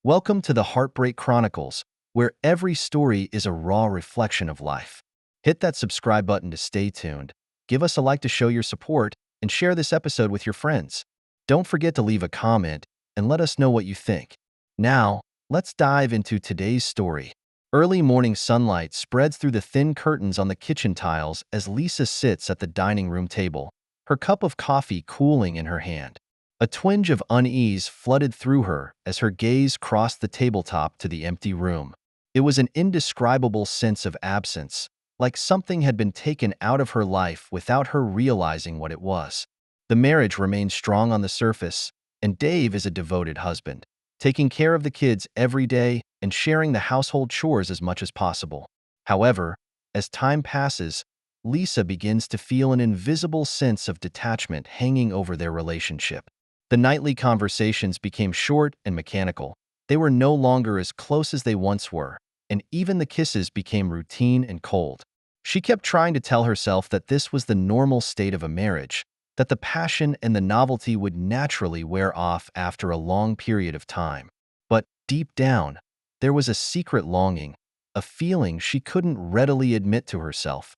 Welcome to the Heartbreak Chronicles, where every story is a raw reflection of life. Hit that subscribe button to stay tuned, give us a like to show your support, and share this episode with your friends. Don't forget to leave a comment and let us know what you think. Now, let's dive into today's story. Early morning sunlight spreads through the thin curtains on the kitchen tiles as Lisa sits at the dining room table, her cup of coffee cooling in her hand. A twinge of unease flooded through her as her gaze crossed the tabletop to the empty room. It was an indescribable sense of absence, like something had been taken out of her life without her realizing what it was. The marriage remained strong on the surface, and Dave is a devoted husband, taking care of the kids every day and sharing the household chores as much as possible. However, as time passes, Lisa begins to feel an invisible sense of detachment hanging over their relationship. The nightly conversations became short and mechanical. They were no longer as close as they once were, and even the kisses became routine and cold. She kept trying to tell herself that this was the normal state of a marriage, that the passion and the novelty would naturally wear off after a long period of time. But deep down, there was a secret longing, a feeling she couldn't readily admit to herself,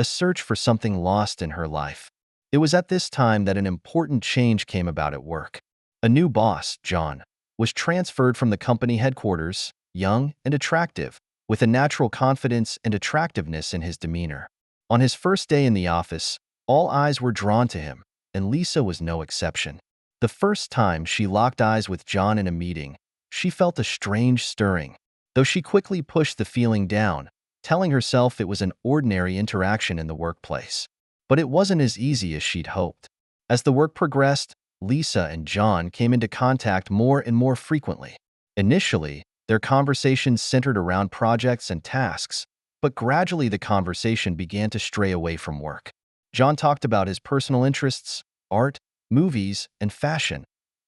a search for something lost in her life. It was at this time that an important change came about at work. A new boss, John, was transferred from the company headquarters, young and attractive, with a natural confidence and attractiveness in his demeanor. On his first day in the office, all eyes were drawn to him, and Lisa was no exception. The first time she locked eyes with John in a meeting, she felt a strange stirring, though she quickly pushed the feeling down, telling herself it was an ordinary interaction in the workplace. But it wasn't as easy as she'd hoped. As the work progressed, Lisa and John came into contact more and more frequently. Initially, their conversations centered around projects and tasks, but gradually the conversation began to stray away from work. John talked about his personal interests, art, movies, and fashion,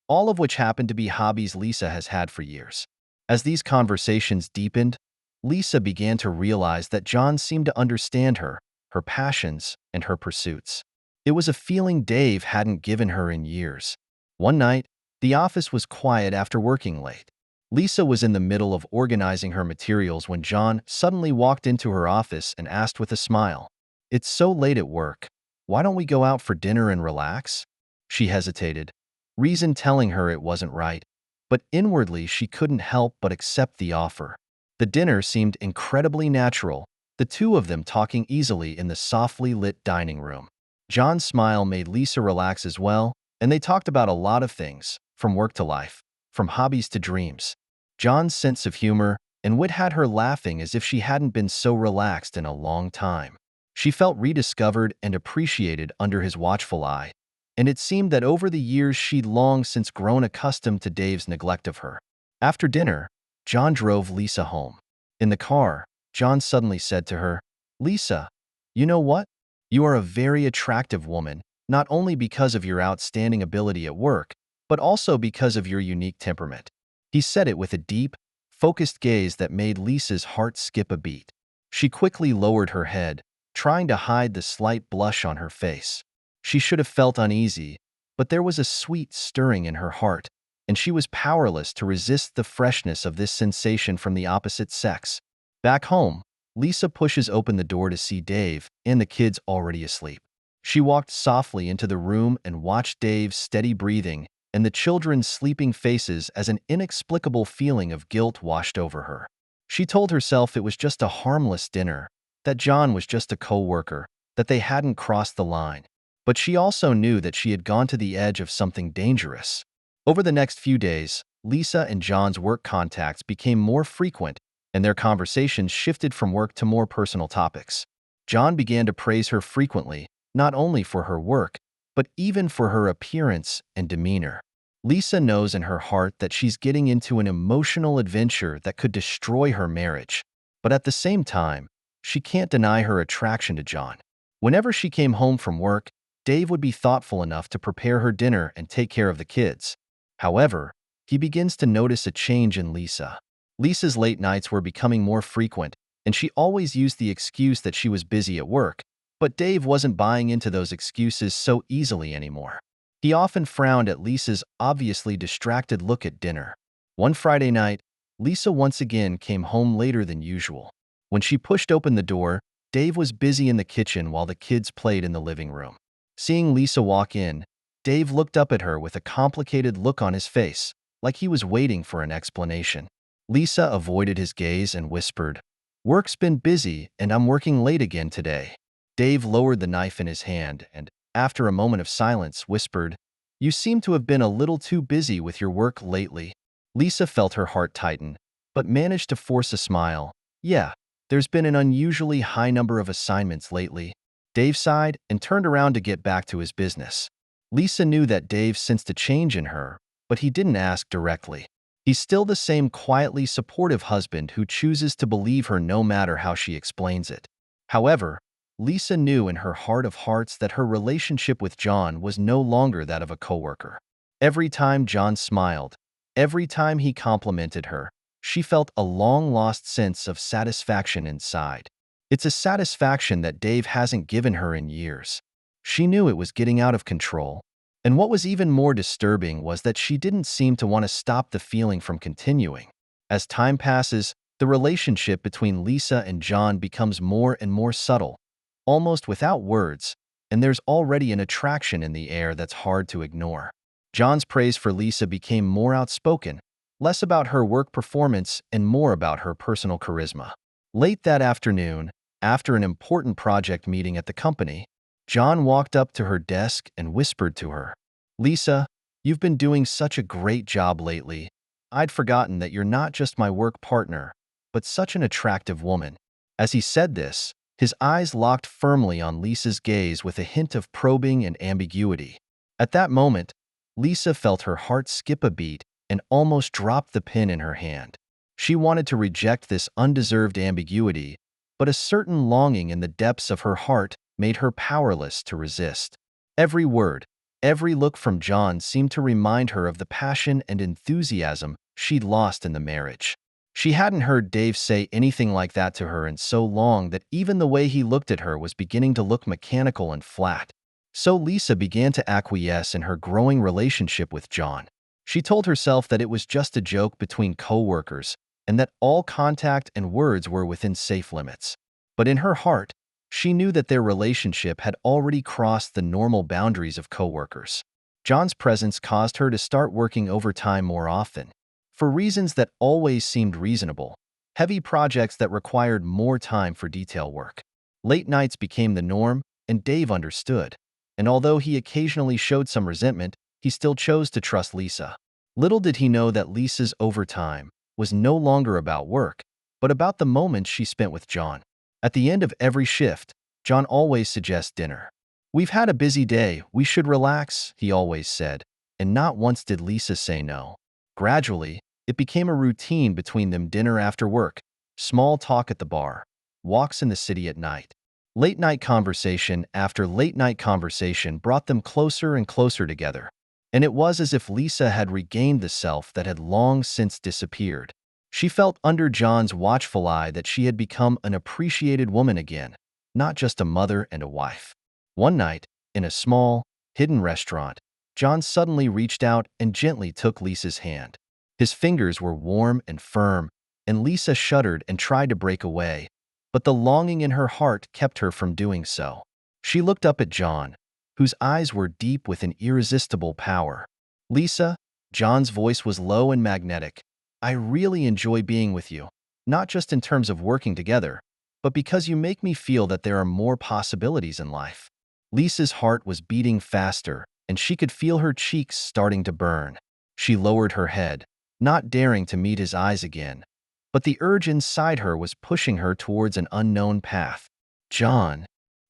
all of which happened to be hobbies Lisa has had for years. As these conversations deepened, Lisa began to realize that John seemed to understand her passions, and her pursuits. It was a feeling Dave hadn't given her in years. One night, the office was quiet after working late. Lisa was in the middle of organizing her materials when John suddenly walked into her office and asked with a smile, "It's so late at work. Why don't we go out for dinner and relax?" She hesitated, reason telling her it wasn't right, but inwardly she couldn't help but accept the offer. The dinner seemed incredibly natural, the two of them talking easily in the softly lit dining room. John's smile made Lisa relax as well, and they talked about a lot of things, from work to life, from hobbies to dreams. John's sense of humor and wit had her laughing as if she hadn't been so relaxed in a long time. She felt rediscovered and appreciated under his watchful eye, and it seemed that over the years she'd long since grown accustomed to Dave's neglect of her. After dinner, John drove Lisa home. In the car, John suddenly said to her, "Lisa, you know what? You are a very attractive woman, not only because of your outstanding ability at work, but also because of your unique temperament." He said it with a deep, focused gaze that made Lisa's heart skip a beat. She quickly lowered her head, trying to hide the slight blush on her face. She should have felt uneasy, but there was a sweet stirring in her heart, and she was powerless to resist the freshness of this sensation from the opposite sex. Back home, Lisa pushes open the door to see Dave and the kids already asleep. She walked softly into the room and watched Dave's steady breathing and the children's sleeping faces as an inexplicable feeling of guilt washed over her. She told herself it was just a harmless dinner, that John was just a co-worker, that they hadn't crossed the line. But she also knew that she had gone to the edge of something dangerous. Over the next few days, Lisa and John's work contacts became more frequent, and their conversations shifted from work to more personal topics. John began to praise her frequently, not only for her work, but even for her appearance and demeanor. Lisa knows in her heart that she's getting into an emotional adventure that could destroy her marriage. But at the same time, she can't deny her attraction to John. Whenever she came home from work, Dave would be thoughtful enough to prepare her dinner and take care of the kids. However, he begins to notice a change in Lisa. Lisa's late nights were becoming more frequent, and she always used the excuse that she was busy at work, but Dave wasn't buying into those excuses so easily anymore. He often frowned at Lisa's obviously distracted look at dinner. One Friday night, Lisa once again came home later than usual. When she pushed open the door, Dave was busy in the kitchen while the kids played in the living room. Seeing Lisa walk in, Dave looked up at her with a complicated look on his face, like he was waiting for an explanation. Lisa avoided his gaze and whispered, "Work's been busy and I'm working late again today." Dave lowered the knife in his hand and, after a moment of silence, whispered, "You seem to have been a little too busy with your work lately." Lisa felt her heart tighten, but managed to force a smile. "Yeah, there's been an unusually high number of assignments lately." Dave sighed and turned around to get back to his business. Lisa knew that Dave sensed a change in her, but he didn't ask directly. He's still the same quietly supportive husband who chooses to believe her no matter how she explains it. However, Lisa knew in her heart of hearts that her relationship with John was no longer that of a coworker. Every time John smiled, every time he complimented her, she felt a long-lost sense of satisfaction inside. It's a satisfaction that Dave hasn't given her in years. She knew it was getting out of control. And what was even more disturbing was that she didn't seem to want to stop the feeling from continuing. As time passes, the relationship between Lisa and John becomes more and more subtle, almost without words, and there's already an attraction in the air that's hard to ignore. John's praise for Lisa became more outspoken, less about her work performance and more about her personal charisma. Late that afternoon, after an important project meeting at the company, John walked up to her desk and whispered to her, "Lisa, you've been doing such a great job lately. I'd forgotten that you're not just my work partner, but such an attractive woman." As he said this, his eyes locked firmly on Lisa's gaze with a hint of probing and ambiguity. At that moment, Lisa felt her heart skip a beat and almost dropped the pen in her hand. She wanted to reject this undeserved ambiguity, but a certain longing in the depths of her heart made her powerless to resist. Every word, every look from John seemed to remind her of the passion and enthusiasm she'd lost in the marriage. She hadn't heard Dave say anything like that to her in so long that even the way he looked at her was beginning to look mechanical and flat. So Lisa began to acquiesce in her growing relationship with John. She told herself that it was just a joke between co-workers and that all contact and words were within safe limits. But in her heart, she knew that their relationship had already crossed the normal boundaries of co-workers. John's presence caused her to start working overtime more often. For reasons that always seemed reasonable, heavy projects that required more time for detail work. Late nights became the norm, and Dave understood. And although he occasionally showed some resentment, he still chose to trust Lisa. Little did he know that Lisa's overtime was no longer about work, but about the moments she spent with John. At the end of every shift, John always suggests dinner. "We've had a busy day, we should relax," he always said, and not once did Lisa say no. Gradually, it became a routine between them: dinner after work, small talk at the bar, walks in the city at night. Late-night conversation after late-night conversation brought them closer and closer together, and it was as if Lisa had regained the self that had long since disappeared. She felt under John's watchful eye that she had become an appreciated woman again, not just a mother and a wife. One night, in a small, hidden restaurant, John suddenly reached out and gently took Lisa's hand. His fingers were warm and firm, and Lisa shuddered and tried to break away, but the longing in her heart kept her from doing so. She looked up at John, whose eyes were deep with an irresistible power. "Lisa," John's voice was low and magnetic, "I really enjoy being with you, not just in terms of working together, but because you make me feel that there are more possibilities in life." Lisa's heart was beating faster, and she could feel her cheeks starting to burn. She lowered her head, not daring to meet his eyes again, but the urge inside her was pushing her towards an unknown path. "John,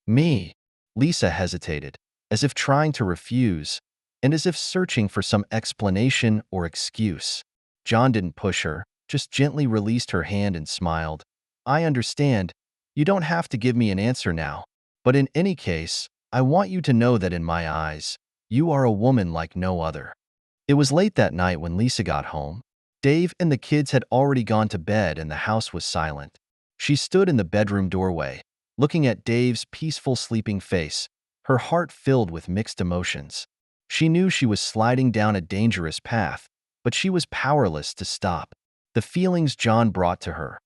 me." Lisa hesitated, as if trying to refuse, and as if searching for some explanation or excuse. John didn't push her, just gently released her hand and smiled. "I understand. You don't have to give me an answer now. But in any case, I want you to know that in my eyes, you are a woman like no other." It was late that night when Lisa got home. Dave and the kids had already gone to bed and the house was silent. She stood in the bedroom doorway, looking at Dave's peaceful sleeping face, her heart filled with mixed emotions. She knew she was sliding down a dangerous path, but she was powerless to stop. The feelings John brought to her,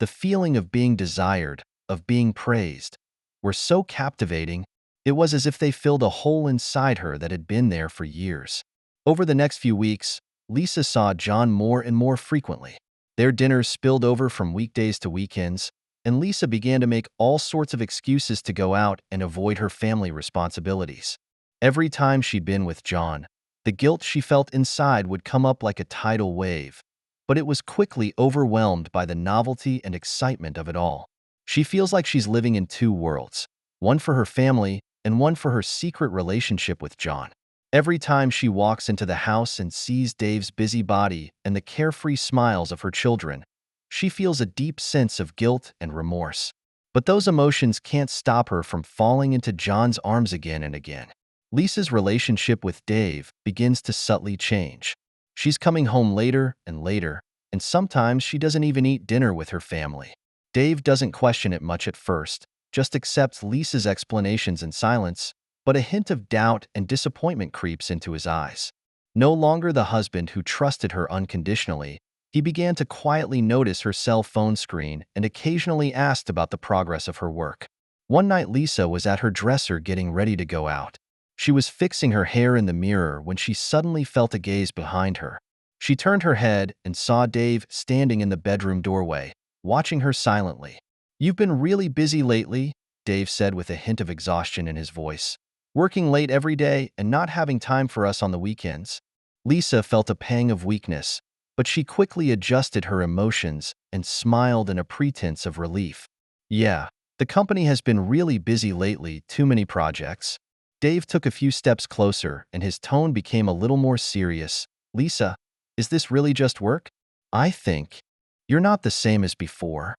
the feeling of being desired, of being praised, were so captivating, it was as if they filled a hole inside her that had been there for years. Over the next few weeks, Lisa saw John more and more frequently. Their dinners spilled over from weekdays to weekends, and Lisa began to make all sorts of excuses to go out and avoid her family responsibilities. Every time she'd been with John, the guilt she felt inside would come up like a tidal wave, but it was quickly overwhelmed by the novelty and excitement of it all. She feels like she's living in two worlds, one for her family and one for her secret relationship with John. Every time she walks into the house and sees Dave's busy body and the carefree smiles of her children, she feels a deep sense of guilt and remorse. But those emotions can't stop her from falling into John's arms again and again. Lisa's relationship with Dave begins to subtly change. She's coming home later and later, and sometimes she doesn't even eat dinner with her family. Dave doesn't question it much at first, just accepts Lisa's explanations in silence, but a hint of doubt and disappointment creeps into his eyes. No longer the husband who trusted her unconditionally, he began to quietly notice her cell phone screen and occasionally asked about the progress of her work. One night Lisa was at her dresser getting ready to go out. She was fixing her hair in the mirror when she suddenly felt a gaze behind her. She turned her head and saw Dave standing in the bedroom doorway, watching her silently. "You've been really busy lately," Dave said with a hint of exhaustion in his voice. "Working late every day and not having time for us on the weekends." Lisa felt a pang of weakness, but she quickly adjusted her emotions and smiled in a pretense of relief. "Yeah, the company has been really busy lately, too many projects." Dave took a few steps closer and his tone became a little more serious. "Lisa, is this really just work? I think you're not the same as before."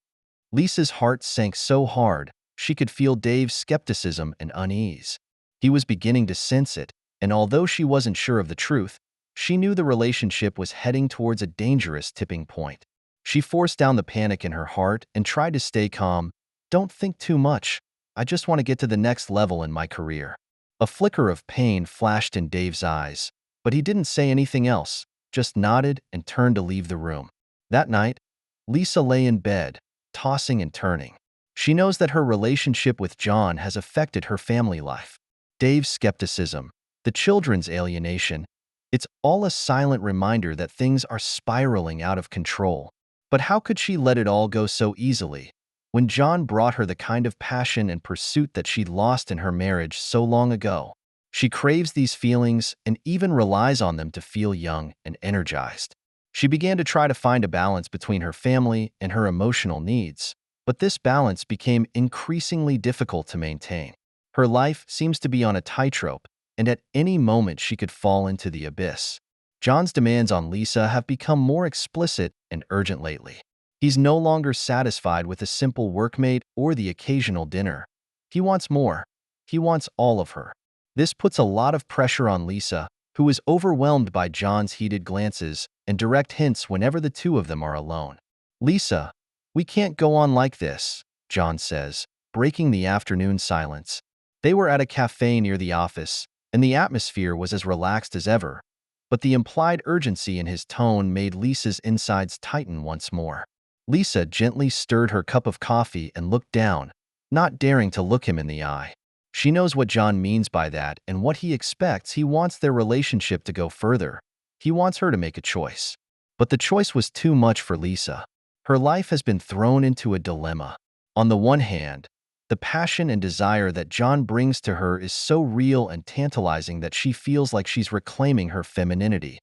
Lisa's heart sank so hard, she could feel Dave's skepticism and unease. He was beginning to sense it, and although she wasn't sure of the truth, she knew the relationship was heading towards a dangerous tipping point. She forced down the panic in her heart and tried to stay calm. "Don't think too much. I just want to get to the next level in my career." A flicker of pain flashed in Dave's eyes, but he didn't say anything else, just nodded and turned to leave the room. That night, Lisa lay in bed, tossing and turning. She knows that her relationship with John has affected her family life. Dave's skepticism, the children's alienation, it's all a silent reminder that things are spiraling out of control. But how could she let it all go so easily, when John brought her the kind of passion and pursuit that she'd lost in her marriage so long ago? She craves these feelings and even relies on them to feel young and energized. She began to try to find a balance between her family and her emotional needs, but this balance became increasingly difficult to maintain. Her life seems to be on a tightrope, and at any moment she could fall into the abyss. John's demands on Lisa have become more explicit and urgent lately. He's no longer satisfied with a simple workmate or the occasional dinner. He wants more. He wants all of her. This puts a lot of pressure on Lisa, who is overwhelmed by John's heated glances and direct hints whenever the two of them are alone. "Lisa, we can't go on like this," John says, breaking the afternoon silence. They were at a cafe near the office, and the atmosphere was as relaxed as ever, but the implied urgency in his tone made Lisa's insides tighten once more. Lisa gently stirred her cup of coffee and looked down, not daring to look him in the eye. She knows what John means by that and what he expects. He wants their relationship to go further. He wants her to make a choice. But the choice was too much for Lisa. Her life has been thrown into a dilemma. On the one hand, the passion and desire that John brings to her is so real and tantalizing that she feels like she's reclaiming her femininity.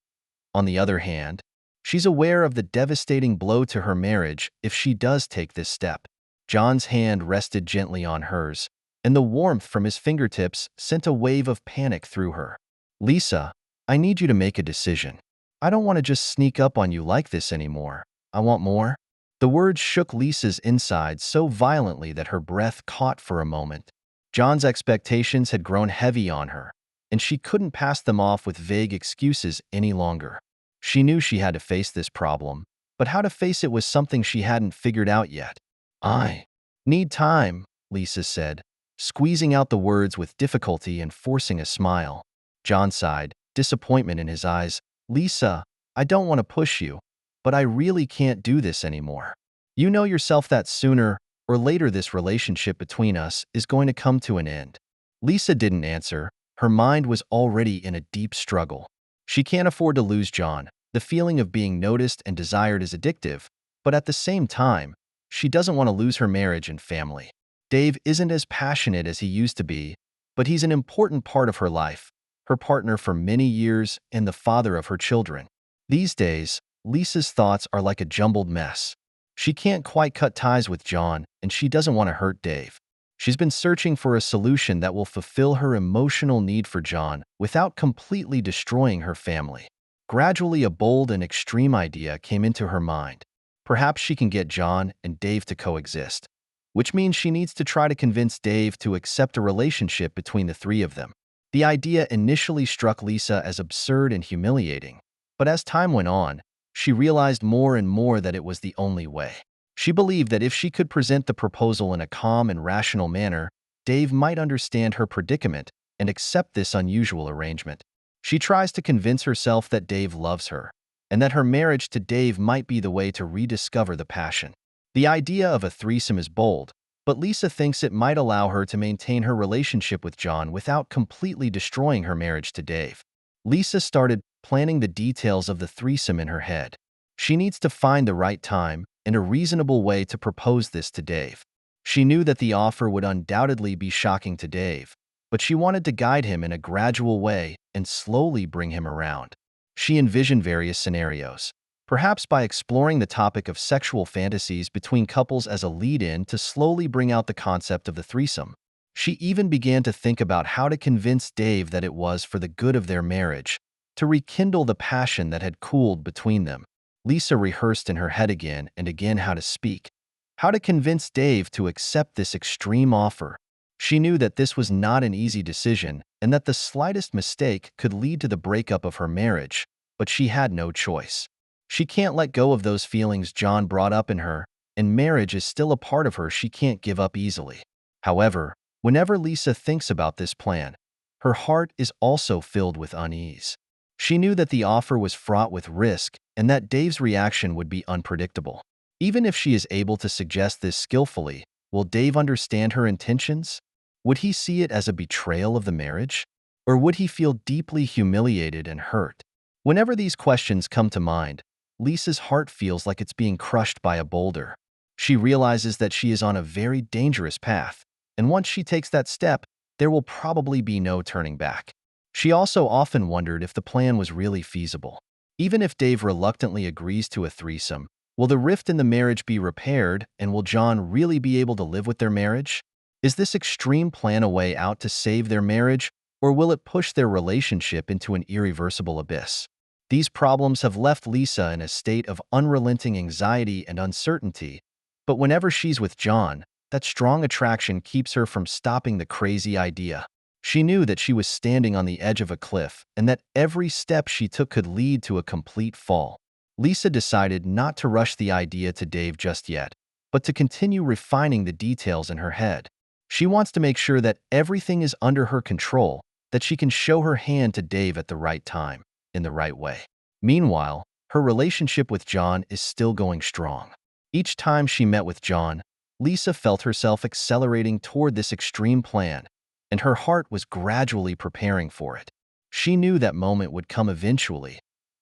On the other hand, she's aware of the devastating blow to her marriage if she does take this step. John's hand rested gently on hers, and the warmth from his fingertips sent a wave of panic through her. "Lisa, I need you to make a decision. I don't want to just sneak up on you like this anymore. I want more." The words shook Lisa's insides so violently that her breath caught for a moment. John's expectations had grown heavy on her, and she couldn't pass them off with vague excuses any longer. She knew she had to face this problem, but how to face it was something she hadn't figured out yet. "I need time," Lisa said, squeezing out the words with difficulty and forcing a smile. John sighed, disappointment in his eyes. "Lisa, I don't want to push you, but I really can't do this anymore. You know yourself that sooner or later this relationship between us is going to come to an end." Lisa didn't answer. Her mind was already in a deep struggle. She can't afford to lose John. The feeling of being noticed and desired is addictive, but at the same time, she doesn't want to lose her marriage and family. Dave isn't as passionate as he used to be, but he's an important part of her life, her partner for many years and the father of her children. These days, Lisa's thoughts are like a jumbled mess. She can't quite cut ties with John, and she doesn't want to hurt Dave. She's been searching for a solution that will fulfill her emotional need for John without completely destroying her family. Gradually, a bold and extreme idea came into her mind. Perhaps she can get John and Dave to coexist, which means she needs to try to convince Dave to accept a relationship between the three of them. The idea initially struck Lisa as absurd and humiliating, but as time went on, she realized more and more that it was the only way. She believed that if she could present the proposal in a calm and rational manner, Dave might understand her predicament and accept this unusual arrangement. She tries to convince herself that Dave loves her, and that her marriage to Dave might be the way to rediscover the passion. The idea of a threesome is bold, but Lisa thinks it might allow her to maintain her relationship with John without completely destroying her marriage to Dave. Lisa started planning the details of the threesome in her head. She needs to find the right time and a reasonable way to propose this to Dave. She knew that the offer would undoubtedly be shocking to Dave, but she wanted to guide him in a gradual way and slowly bring him around. She envisioned various scenarios, perhaps by exploring the topic of sexual fantasies between couples as a lead-in to slowly bring out the concept of the threesome. She even began to think about how to convince Dave that it was for the good of their marriage, to rekindle the passion that had cooled between them. Lisa rehearsed in her head again and again how to speak, how to convince Dave to accept this extreme offer. She knew that this was not an easy decision and that the slightest mistake could lead to the breakup of her marriage, but she had no choice. She can't let go of those feelings John brought up in her, and marriage is still a part of her she can't give up easily. However, whenever Lisa thinks about this plan, her heart is also filled with unease. She knew that the offer was fraught with risk and that Dave's reaction would be unpredictable. Even if she is able to suggest this skillfully, will Dave understand her intentions? Would he see it as a betrayal of the marriage? Or would he feel deeply humiliated and hurt? Whenever these questions come to mind, Lisa's heart feels like it's being crushed by a boulder. She realizes that she is on a very dangerous path, and once she takes that step, there will probably be no turning back. She also often wondered if the plan was really feasible. Even if Dave reluctantly agrees to a threesome, will the rift in the marriage be repaired, and will John really be able to live with their marriage? Is this extreme plan a way out to save their marriage, or will it push their relationship into an irreversible abyss? These problems have left Lisa in a state of unrelenting anxiety and uncertainty, but whenever she's with John, that strong attraction keeps her from stopping the crazy idea. She knew that she was standing on the edge of a cliff and that every step she took could lead to a complete fall. Lisa decided not to rush the idea to Dave just yet, but to continue refining the details in her head. She wants to make sure that everything is under her control, that she can show her hand to Dave at the right time, in the right way. Meanwhile, her relationship with John is still going strong. Each time she met with John, Lisa felt herself accelerating toward this extreme plan, and her heart was gradually preparing for it. She knew that moment would come eventually.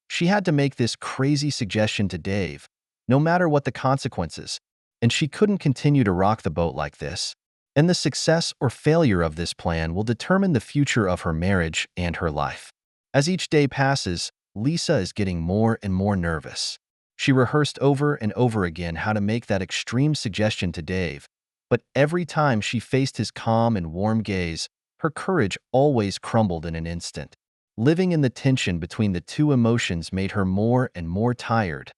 She had to make this crazy suggestion to Dave, no matter what the consequences, and she couldn't continue to rock the boat like this. And the success or failure of this plan will determine the future of her marriage and her life. As each day passes, Lisa is getting more and more nervous. She rehearsed over and over again how to make that extreme suggestion to Dave, but every time she faced his calm and warm gaze, her courage always crumbled in an instant. Living in the tension between the two emotions made her more and more tired.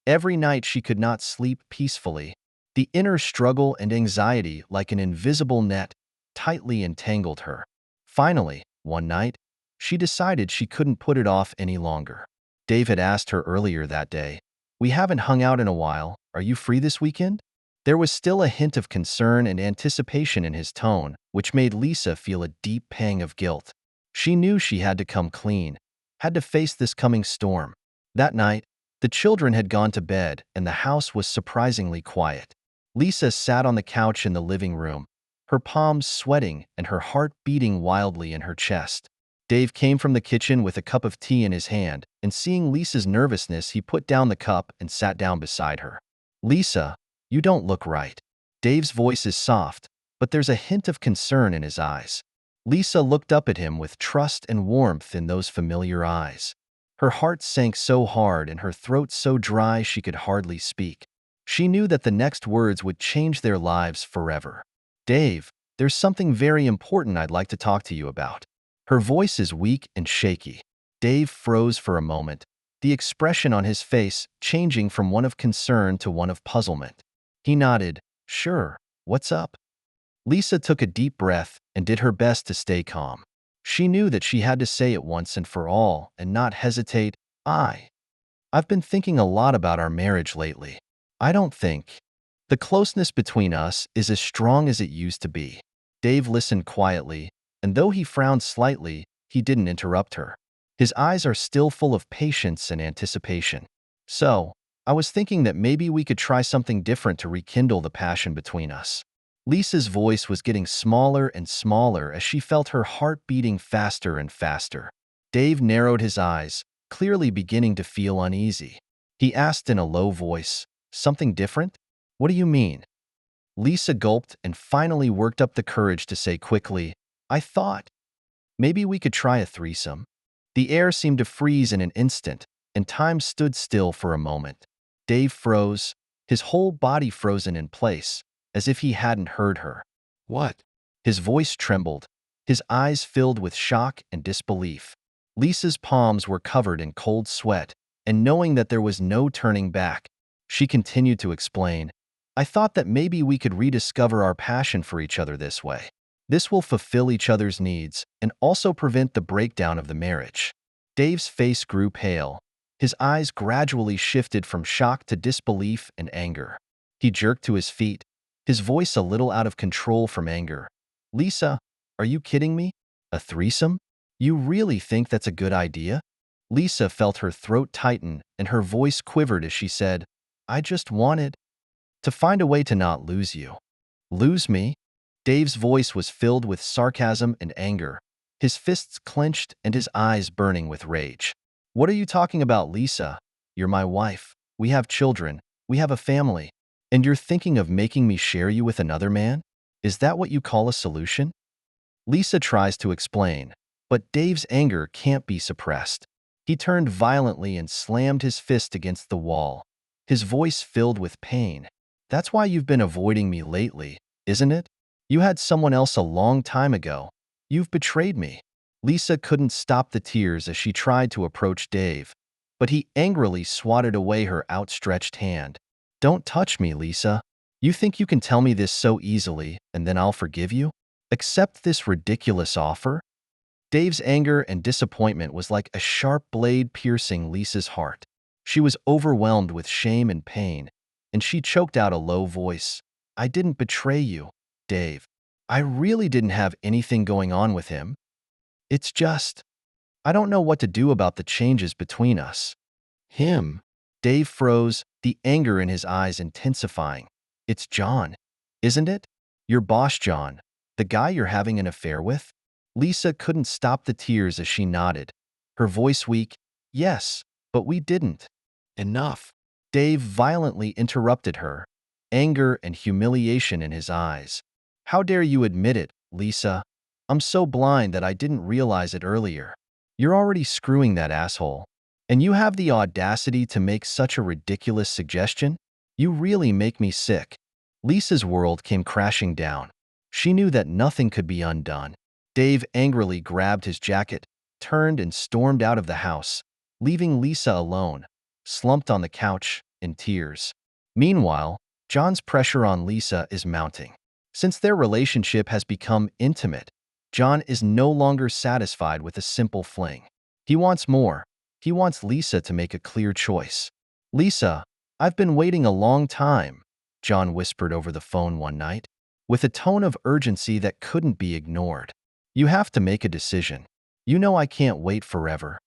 Every night she could not sleep peacefully. The inner struggle and anxiety, like an invisible net, tightly entangled her. Finally, one night, she decided she couldn't put it off any longer. Dave had asked her earlier that day, "We haven't hung out in a while. Are you free this weekend?" There was still a hint of concern and anticipation in his tone, which made Lisa feel a deep pang of guilt. She knew she had to come clean, had to face this coming storm. That night, the children had gone to bed and the house was surprisingly quiet. Lisa sat on the couch in the living room, her palms sweating and her heart beating wildly in her chest. Dave came from the kitchen with a cup of tea in his hand, and seeing Lisa's nervousness, he put down the cup and sat down beside her. "Lisa, you don't look right." Dave's voice is soft, but there's a hint of concern in his eyes. Lisa looked up at him with trust and warmth in those familiar eyes. Her heart sank so hard and her throat so dry she could hardly speak. She knew that the next words would change their lives forever. "Dave, there's something very important I'd like to talk to you about." Her voice is weak and shaky. Dave froze for a moment, the expression on his face changing from one of concern to one of puzzlement. He nodded. "Sure, what's up?" Lisa took a deep breath and did her best to stay calm. She knew that she had to say it once and for all and not hesitate. I've been thinking a lot about our marriage lately. I don't think the closeness between us is as strong as it used to be." Dave listened quietly, and though he frowned slightly, he didn't interrupt her. His eyes are still full of patience and anticipation. "So, I was thinking that maybe we could try something different to rekindle the passion between us." Lisa's voice was getting smaller and smaller as she felt her heart beating faster and faster. Dave narrowed his eyes, clearly beginning to feel uneasy. He asked in a low voice, "Something different? What do you mean?" Lisa gulped and finally worked up the courage to say quickly, "I thought maybe we could try a threesome." The air seemed to freeze in an instant, and time stood still for a moment. Dave froze, his whole body frozen in place, as if he hadn't heard her. "What?" His voice trembled, his eyes filled with shock and disbelief. Lisa's palms were covered in cold sweat, and knowing that there was no turning back, she continued to explain, "I thought that maybe we could rediscover our passion for each other this way. This will fulfill each other's needs and also prevent the breakdown of the marriage." Dave's face grew pale. His eyes gradually shifted from shock to disbelief and anger. He jerked to his feet, his voice a little out of control from anger. "Lisa, are you kidding me? A threesome? You really think that's a good idea?" Lisa felt her throat tighten and her voice quivered as she said, "I just wanted to find a way to not lose you." "Lose me?" Dave's voice was filled with sarcasm and anger, his fists clenched and his eyes burning with rage. "What are you talking about, Lisa? You're my wife. We have children. We have a family. And you're thinking of making me share you with another man? Is that what you call a solution?" Lisa tries to explain, but Dave's anger can't be suppressed. He turned violently and slammed his fist against the wall, his voice filled with pain. "That's why you've been avoiding me lately, isn't it? You had someone else a long time ago. You've betrayed me." Lisa couldn't stop the tears as she tried to approach Dave, but he angrily swatted away her outstretched hand. "Don't touch me, Lisa. You think you can tell me this so easily, and then I'll forgive you? Accept this ridiculous offer?" Dave's anger and disappointment was like a sharp blade piercing Lisa's heart. She was overwhelmed with shame and pain, and she choked out a low voice. "I didn't betray you, Dave. I really didn't have anything going on with him. It's just, I don't know what to do about the changes between us." "Him?" Dave froze, the anger in his eyes intensifying. "It's John, isn't it? Your boss, John, the guy you're having an affair with?" Lisa couldn't stop the tears as she nodded, her voice weak. "Yes, but we didn't." "Enough." Dave violently interrupted her, anger and humiliation in his eyes. "How dare you admit it, Lisa? I'm so blind that I didn't realize it earlier. You're already screwing that asshole. And you have the audacity to make such a ridiculous suggestion? You really make me sick." Lisa's world came crashing down. She knew that nothing could be undone. Dave angrily grabbed his jacket, turned and stormed out of the house, leaving Lisa alone, slumped on the couch, in tears. Meanwhile, John's pressure on Lisa is mounting. Since their relationship has become intimate, John is no longer satisfied with a simple fling. He wants more. He wants Lisa to make a clear choice. "Lisa, I've been waiting a long time," John whispered over the phone one night, with a tone of urgency that couldn't be ignored. "You have to make a decision. You know I can't wait forever."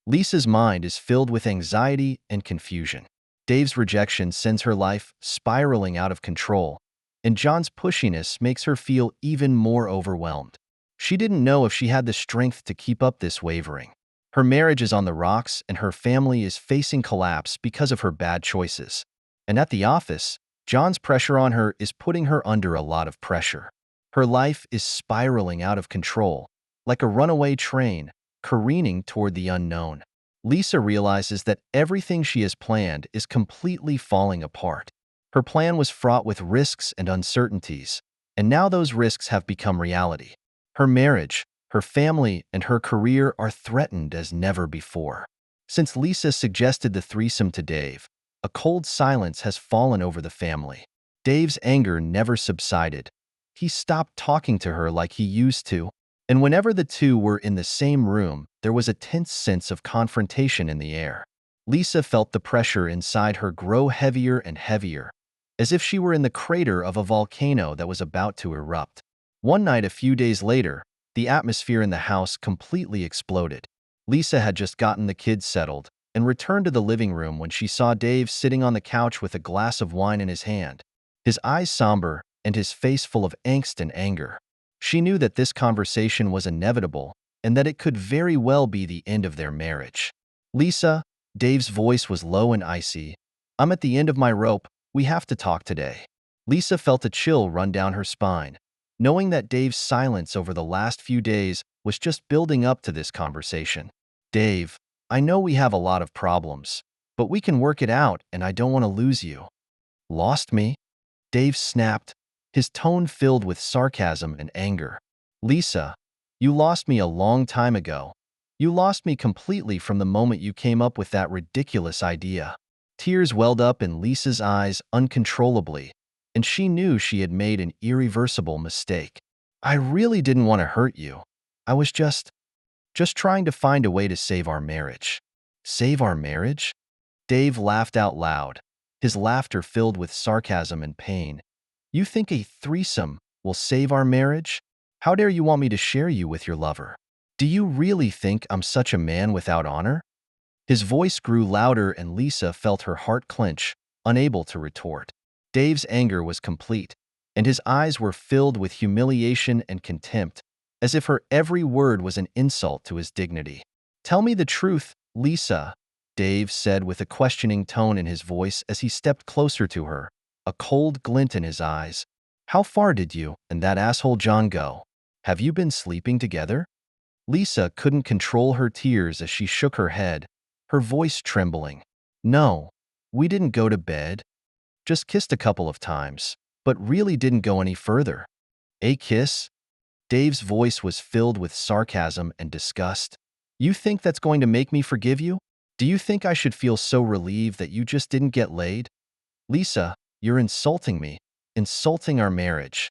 Lisa's mind is filled with anxiety and confusion. Dave's rejection sends her life spiraling out of control, and John's pushiness makes her feel even more overwhelmed. She didn't know if she had the strength to keep up this wavering. Her marriage is on the rocks, and her family is facing collapse because of her bad choices. And at the office, John's pressure on her is putting her under a lot of pressure. Her life is spiraling out of control, like a runaway train, careening toward the unknown. Lisa realizes that everything she has planned is completely falling apart. Her plan was fraught with risks and uncertainties, and now those risks have become reality. Her marriage, her family, and her career are threatened as never before. Since Lisa suggested the threesome to Dave, a cold silence has fallen over the family. Dave's anger never subsided. He stopped talking to her like he used to, and whenever the two were in the same room, there was a tense sense of confrontation in the air. Lisa felt the pressure inside her grow heavier and heavier, as if she were in the crater of a volcano that was about to erupt. One night a few days later, the atmosphere in the house completely exploded. Lisa had just gotten the kids settled and returned to the living room when she saw Dave sitting on the couch with a glass of wine in his hand, his eyes somber and his face full of angst and anger. She knew that this conversation was inevitable and that it could very well be the end of their marriage. "Lisa," Dave's voice was low and icy, "I'm at the end of my rope. We have to talk today." Lisa felt a chill run down her spine, knowing that Dave's silence over the last few days was just building up to this conversation. "Dave, I know we have a lot of problems, but we can work it out, and I don't want to lose you." "Lost me?" Dave snapped, his tone filled with sarcasm and anger. "Lisa, you lost me a long time ago. You lost me completely from the moment you came up with that ridiculous idea." Tears welled up in Lisa's eyes uncontrollably, and she knew she had made an irreversible mistake. "I really didn't want to hurt you. I was just trying to find a way to save our marriage." "Save our marriage?" Dave laughed out loud, his laughter filled with sarcasm and pain. "You think a threesome will save our marriage? How dare you want me to share you with your lover? Do you really think I'm such a man without honor?" His voice grew louder and Lisa felt her heart clench, unable to retort. Dave's anger was complete, and his eyes were filled with humiliation and contempt, as if her every word was an insult to his dignity. "Tell me the truth, Lisa," Dave said with a questioning tone in his voice as he stepped closer to her, a cold glint in his eyes. "How far did you and that asshole John go? Have you been sleeping together?" Lisa couldn't control her tears as she shook her head, her voice trembling. "No, we didn't go to bed. Just kissed a couple of times, but really didn't go any further." "A kiss?" Dave's voice was filled with sarcasm and disgust. "You think that's going to make me forgive you? Do you think I should feel so relieved that you just didn't get laid? Lisa, you're insulting me, insulting our marriage."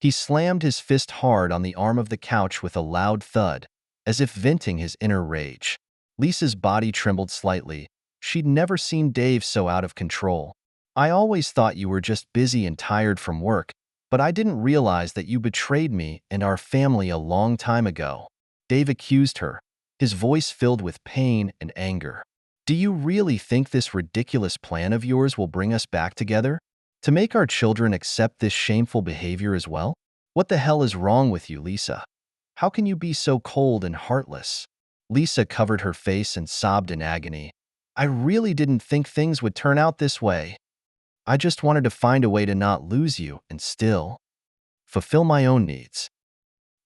He slammed his fist hard on the arm of the couch with a loud thud, as if venting his inner rage. Lisa's body trembled slightly. She'd never seen Dave so out of control. "I always thought you were just busy and tired from work, but I didn't realize that you betrayed me and our family a long time ago." Dave accused her, his voice filled with pain and anger. "Do you really think this ridiculous plan of yours will bring us back together? To make our children accept this shameful behavior as well? What the hell is wrong with you, Lisa? How can you be so cold and heartless?" Lisa covered her face and sobbed in agony. "I really didn't think things would turn out this way. I just wanted to find a way to not lose you and still fulfill my own needs."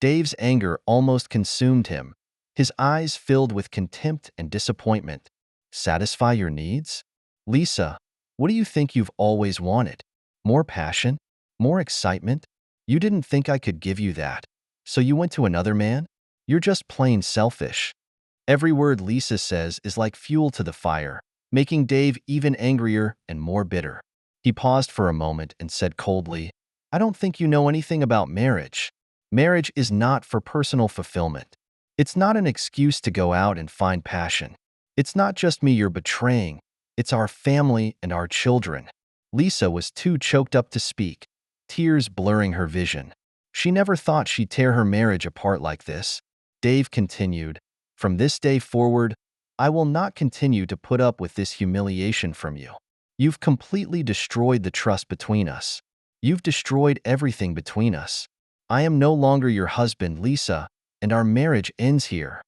Dave's anger almost consumed him, his eyes filled with contempt and disappointment. "Satisfy your needs? Lisa, what do you think you've always wanted? More passion? More excitement? You didn't think I could give you that, so you went to another man? You're just plain selfish." Every word Lisa says is like fuel to the fire, making Dave even angrier and more bitter. He paused for a moment and said coldly, "I don't think you know anything about marriage. Marriage is not for personal fulfillment. It's not an excuse to go out and find passion. It's not just me you're betraying. It's our family and our children." Lisa was too choked up to speak, tears blurring her vision. She never thought she'd tear her marriage apart like this. Dave continued, "From this day forward, I will not continue to put up with this humiliation from you. You've completely destroyed the trust between us. You've destroyed everything between us. I am no longer your husband, Lisa, and our marriage ends here."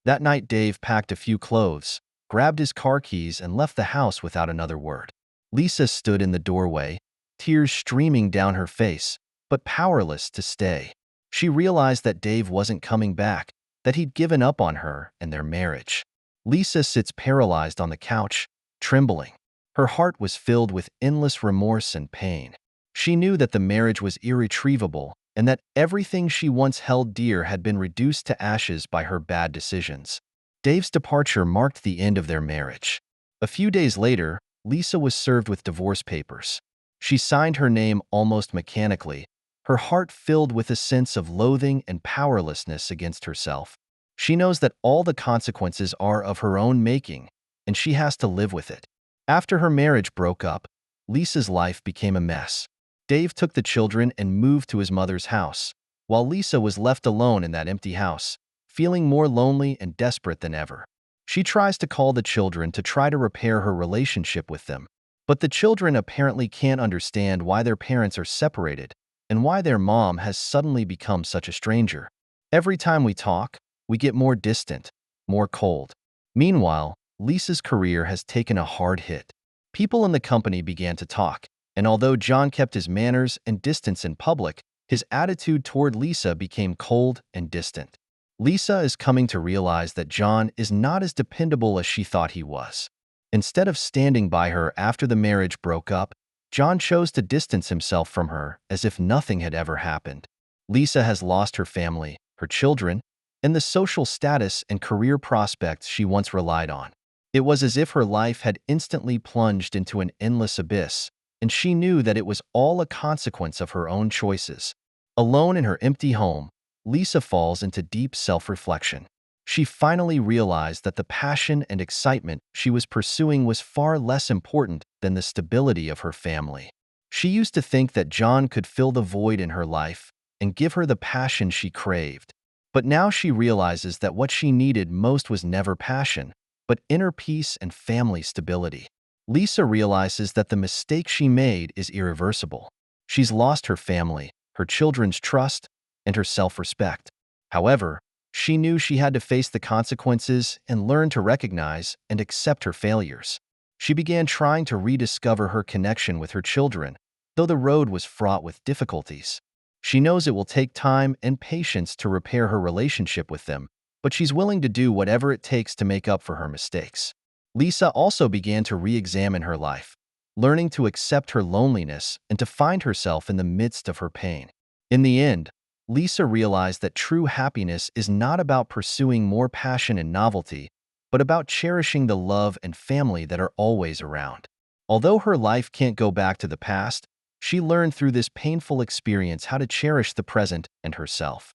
That night, Dave packed a few clothes, grabbed his car keys, and left the house without another word. Lisa stood in the doorway, tears streaming down her face, but powerless to stay. She realized that Dave wasn't coming back, that he'd given up on her and their marriage. Lisa sits paralyzed on the couch, trembling. Her heart was filled with endless remorse and pain. She knew that the marriage was irretrievable and that everything she once held dear had been reduced to ashes by her bad decisions. Dave's departure marked the end of their marriage. A few days later, Lisa was served with divorce papers. She signed her name almost mechanically, her heart filled with a sense of loathing and powerlessness against herself. She knows that all the consequences are of her own making, and she has to live with it. After her marriage broke up, Lisa's life became a mess. Dave took the children and moved to his mother's house, while Lisa was left alone in that empty house, feeling more lonely and desperate than ever. She tries to call the children to try to repair her relationship with them, but the children apparently can't understand why their parents are separated and why their mom has suddenly become such a stranger. Every time we talk, we get more distant, more cold. Meanwhile, Lisa's career has taken a hard hit. People in the company began to talk, and although John kept his manners and distance in public, his attitude toward Lisa became cold and distant. Lisa is coming to realize that John is not as dependable as she thought he was. Instead of standing by her after the marriage broke up, John chose to distance himself from her as if nothing had ever happened. Lisa has lost her family, her children, and the social status and career prospects she once relied on. It was as if her life had instantly plunged into an endless abyss, and she knew that it was all a consequence of her own choices. Alone in her empty home, Lisa falls into deep self-reflection. She finally realized that the passion and excitement she was pursuing was far less important than the stability of her family. She used to think that John could fill the void in her life and give her the passion she craved. But now she realizes that what she needed most was never passion, but inner peace and family stability. Lisa realizes that the mistake she made is irreversible. She's lost her family, her children's trust, and her self-respect. However, she knew she had to face the consequences and learn to recognize and accept her failures. She began trying to rediscover her connection with her children, though the road was fraught with difficulties. She knows it will take time and patience to repair her relationship with them, but she's willing to do whatever it takes to make up for her mistakes. Lisa also began to re-examine her life, learning to accept her loneliness and to find herself in the midst of her pain. In the end, Lisa realized that true happiness is not about pursuing more passion and novelty, but about cherishing the love and family that are always around. Although her life can't go back to the past, she learned through this painful experience how to cherish the present and herself.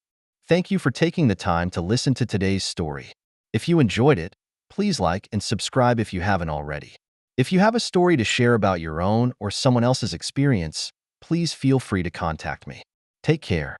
Thank you for taking the time to listen to today's story. If you enjoyed it, please like and subscribe if you haven't already. If you have a story to share about your own or someone else's experience, please feel free to contact me. Take care.